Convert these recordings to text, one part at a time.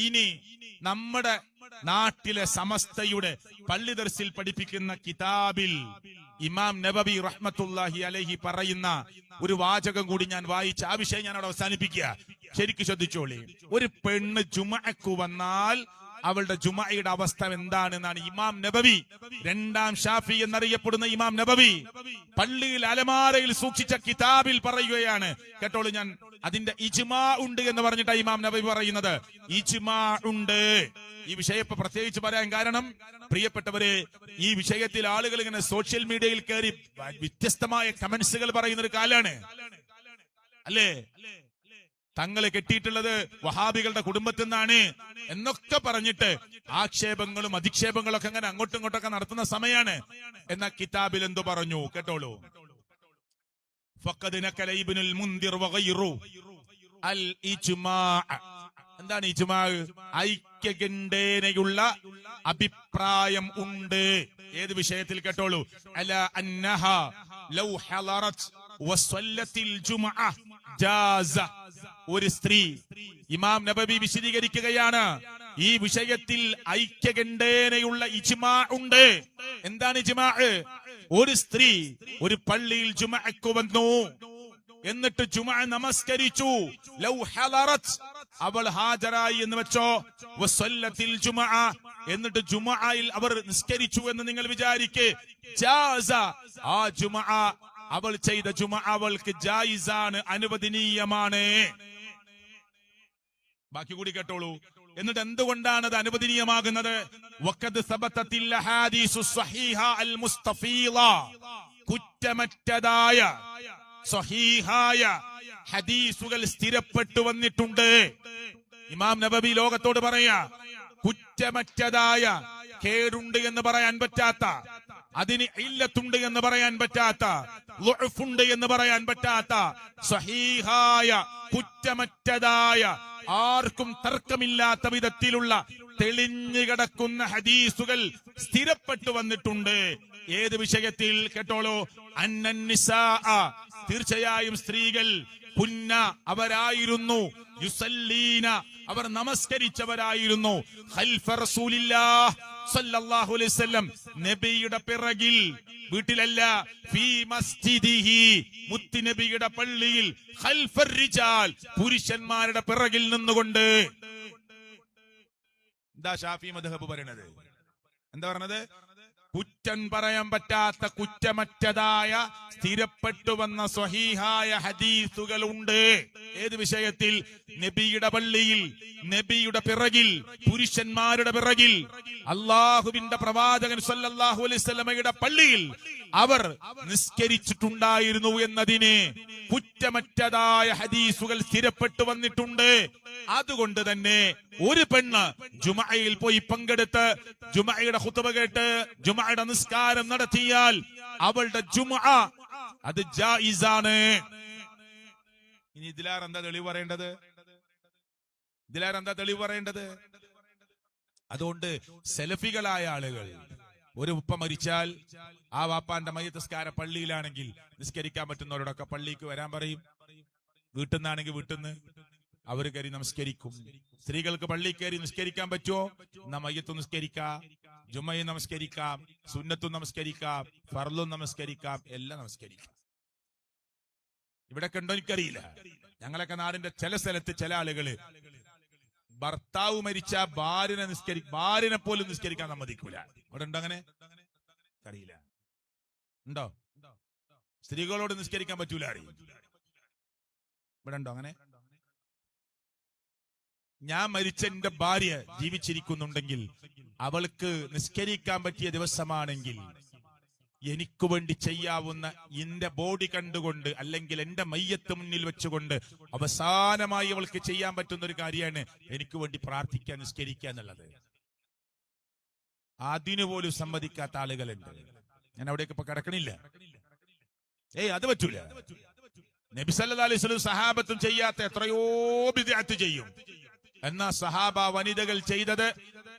ഇനി നമ്മുടെ നാട്ടിലെ സമസ്തയുടെ പള്ളി ദർസിൽ പഠിപ്പിക്കുന്ന കിതാബിൽ ഇമാം നബവി റഹ്മത്തുള്ളാഹി അലൈഹി പറയുന്ന ഒരു വാചകം കൂടി ഞാൻ വായിച്ച് ആ വിഷയം ഞാൻ അവിടെ അവസാനിപ്പിക്കുക. ശരിക്കും ശ്രദ്ധിച്ചോളി. ഒരു പെണ്ണ് ജുമഅക്ക് വന്നാൽ അവളുടെ ജുമഅയുടെ അവസ്ഥ എന്താണെന്നാണ് ഇമാം നബവി, രണ്ടാം ഷാഫി എന്നറിയപ്പെടുന്ന ഇമാം നബവി പള്ളിയിൽ അലമാരയിൽ സൂക്ഷിച്ച കിതാബിൽ പറയുകയാണ്. കേട്ടോളൂ, ഞാൻ അതിന്റെ ഇജ്മാ ഉണ്ട് എന്ന് പറഞ്ഞിട്ടാണ് ഇമാം നബവി പറയുന്നത്. ഇജ്മാ ഉണ്ട്. ഈ വിഷയം ഇപ്പൊ പ്രത്യേകിച്ച് പറയാൻ കാരണം, പ്രിയപ്പെട്ടവരെ, ഈ വിഷയത്തിൽ ആളുകൾ ഇങ്ങനെ സോഷ്യൽ മീഡിയയിൽ കയറി വ്യത്യസ്തമായ കമന്റ്സുകൾ പറയുന്ന ഒരു കാലാണ് അല്ലേ. തങ്ങളെ കെട്ടിയിട്ടുള്ളത് വഹാബികളുടെ കുടുംബത്തിൽ നിന്നാണ് എന്നൊക്കെ പറഞ്ഞിട്ട് ആക്ഷേപങ്ങളും അധിക്ഷേപങ്ങളും ഒക്കെ അങ്ങനെ അങ്ങോട്ടും ഇങ്ങോട്ടൊക്കെ നടത്തുന്ന സമയമാണ്. എന്ന കിതാബിൽ എന്തു പറഞ്ഞു കേട്ടോളൂ. ഫഖദ് നഖല ഇബ്നുൽ മുൻദിർ വഗൈറു അൽ ഇജ്മാ. എന്താണ് ഇജ്മാ? ഐക്യകണ്ഠേനയുള്ള അഭിപ്രായം ഉണ്ട്. ഏത് വിഷയത്തിൽ കേട്ടോളൂ. അല അന്നഹ ലൗ ഹളറത് വസല്ലത്തിൽ ജുമുഅ ജാസ. ഒരു സ്ത്രീ, ഇമാം നബവി വിശദീകരിക്കുകയാണ്, ഈ വിഷയത്തിൽ ഐക്യകണ്ഠേനയുള്ള ഇജ്മാ ഉണ്ട്. എന്താണ് ഇജ്മാ? ഒരു സ്ത്രീ ഒരു പള്ളിയിൽ ജുമുഅക്ക് വന്നു, എന്നിട്ട് ജുമുഅ നമസ്കരിച്ചു. ലൗ ഹളറത്, അവൾ ഹാജരായി എന്ന് വെച്ചോ. വസല്ലത്തിൽ ജുമുഅ, എന്നിട്ട് ജുമുഅയിൽ അവർ നിസ്കരിച്ചു എന്ന് നിങ്ങൾ വിചാരിക്കേ. ജാസ, ആ ജുമുഅ, അവൾ ചെയ്ത ജുമുഅ അവൾക്ക് ജായിസാണ്, അനുവദനീയമാണ്. ബാക്കി കൂടി കേട്ടോളൂ. എന്നിട്ട് എന്തുകൊണ്ടാണ് അത് അനുവദനീയമാകുന്നത്? വഖദ് സബതത്തിൽ ഹദീസു സ്വഹീഹ അൽ മുസ്തഫീള. കുറ്റമറ്റതായ സ്വഹീഹായ ഹദീസുകൾ സ്ഥിരപ്പെട്ടു വന്നിട്ടുണ്ട്. ഇമാം നബവി ലോകത്തോട് പറയാ, കുറ്റമറ്റതായ, കേടുണ്ട് എന്ന് പറയാൻ പറ്റാത്ത, അതിന് ഇല്ലത്തുണ്ട് എന്ന് പറയാൻ പറ്റാത്ത, ളുഅഫുണ്ട് എന്ന് പറയാൻ പറ്റാത്ത, സ്വഹീഹായ, കുറ്റമറ്റതായ, ആർക്കും തർക്കമില്ലാത്ത വിധത്തിലുള്ള തെളിഞ്ഞു കിടക്കുന്ന ഹദീസുകൾ സ്ഥിരപ്പെട്ടു വന്നിട്ടുണ്ട്. ഏത് വിഷയത്തിൽ കേട്ടോളൂ. അന്നന്നിസാ, തീർച്ചയായും സ്ത്രീകൾ, കുന്ന, അവരായിരുന്നു, യുസല്ലീന, അവർ നമസ്കരിച്ചവരായിരുന്നു, ഖൽഫ റസൂലില്ലാഹ് സല്ലല്ലാഹു അലൈഹി വസല്ലം, നബിയുടെ പിറകിൽ, വീട്ടിലല്ല, ഫീ മസ്ജിദിഹി, മുത്തുനബിയുടെ പള്ളിയിൽ, ഖൽഫർ റിജാൽ, പുരുഷന്മാരുടെ പിറകിൽ നിന്നുകൊണ്ട്. എന്താ ഷാഫി മദ്ഹബ് പറയണത്? എന്താ പറഞ്ഞത്? കുറ്റം പറയാൻ പറ്റാത്ത, കുറ്റമറ്റതായ, സ്ഥിരപ്പെട്ടു വന്ന സ്വഹീഹായ ഹദീസുകൾ ഉണ്ട്. ഏത് വിഷയത്തിൽ? നബിയുടെ പള്ളിയിൽ, നബിയുടെ പിറകിൽ, പുരുഷന്മാരുടെ പിറകിൽ, അള്ളാഹുവിന്റെ പ്രവാചകൻ സല്ലല്ലാഹു അലൈഹി വസല്ലമയുടെ പള്ളിയിൽ അവർ നിസ്കരിച്ചിട്ടുണ്ടായിരുന്നു എന്നതിന് കുറ്റമറ്റതായ ഹദീസുകൾ സ്ഥിരപ്പെട്ടു വന്നിട്ടുണ്ട്. അതുകൊണ്ട് തന്നെ ഒരു പെണ്ണ് ജുമഅയിൽ പോയി പങ്കെടുത്ത് ജുമഅയുടെ ഖുതുബ കേട്ട് ജുമഅയുടെ നിസ്കാരം നടത്തിയാൽ അവളുടെ ജുമഅ അത് ജായിസാണ്. ഇനി ഇതിലാരെന്താ തെളിവ് പറയേണ്ടത്? ഇതിലാരെന്താ തെളിവ് പറയേണ്ടത്? അതുകൊണ്ട് സലഫികളായ ആളുകൾ, ഒരു ഉപ്പ മരിച്ചാൽ ആ വാപ്പാന്റെ മയ്യത്ത് നിസ്കാരം പള്ളിയിലാണെങ്കിൽ നിസ്കരിക്കാൻ പറ്റുന്നവരോടൊക്കെ പള്ളിക്ക് വരാൻ പറയും. വീട്ടിൽ നിന്നാണെങ്കിൽ വീട്ടിൽ നിന്ന് അവർ കയറി നമസ്കരിക്കും. സ്ത്രീകൾക്ക് പള്ളി കയറി നിസ്കരിക്കാൻ പറ്റുമോ? എന്നാ മയ്യത്തും നിസ്കരിക്കാം, ജുമയും നമസ്കരിക്കാം, സുന്നത്തും നമസ്കരിക്കാം, ഫർളും നമസ്കരിക്കാം, എല്ലാം നമസ്കരിക്കാം. ഇവിടെ ഉണ്ടോ എനിക്കറിയില്ല. ഞങ്ങളൊക്കെ നാടിന്റെ ചില സ്ഥലത്ത് ചില ആളുകള് ഭർത്താവ് മരിച്ച ഭാര്യനെ പോലും നിസ്കരിക്കാൻ സമ്മതിക്കൂല. ഇവിടെ ഉണ്ടോ അങ്ങനെ? അറിയില്ല. ഉണ്ടോ? സ്ത്രീകളോട് നിസ്കരിക്കാൻ പറ്റൂല അറിയും. ഇവിടെ ഉണ്ടോ അങ്ങനെ? ഞാൻ മരിച്ച എന്റെ ഭാര്യ ജീവിച്ചിരിക്കുന്നുണ്ടെങ്കിൽ അവൾക്ക് നിസ്കരിക്കാൻ പറ്റിയ ദിവസമാണെങ്കിൽ എനിക്ക് വേണ്ടി ചെയ്യാവുന്ന എന്റെ ബോഡി കണ്ടുകൊണ്ട്, അല്ലെങ്കിൽ എന്റെ മയ്യത്ത് മുന്നിൽ വെച്ചുകൊണ്ട് അവസാനമായി അവൾക്ക് ചെയ്യാൻ പറ്റുന്ന ഒരു കാര്യമാണ് എനിക്ക് വേണ്ടി പ്രാർത്ഥിക്കാൻ, നിസ്കരിക്കുക എന്നുള്ളത്. അതിനുപോലും സമ്മതിക്കാത്ത ആളുകളുണ്ട്. ഞാൻ അവിടേക്ക് ഇപ്പൊ കിടക്കണില്ല. അത് പറ്റൂല. നബി സല്ലല്ലാഹു അലൈഹി വസല്ലം സഹാബത്തും ചെയ്യാത്ത എത്രയോ ബിദ്അത്ത് ചെയ്യും. എന്നാ സഹാബ വനിതകൾ ചെയ്തത്,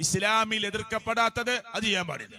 ഇസ്ലാമിൽ എതിർക്കപ്പെടാത്തത്, അത് ചെയ്യാൻ പാടില്ല.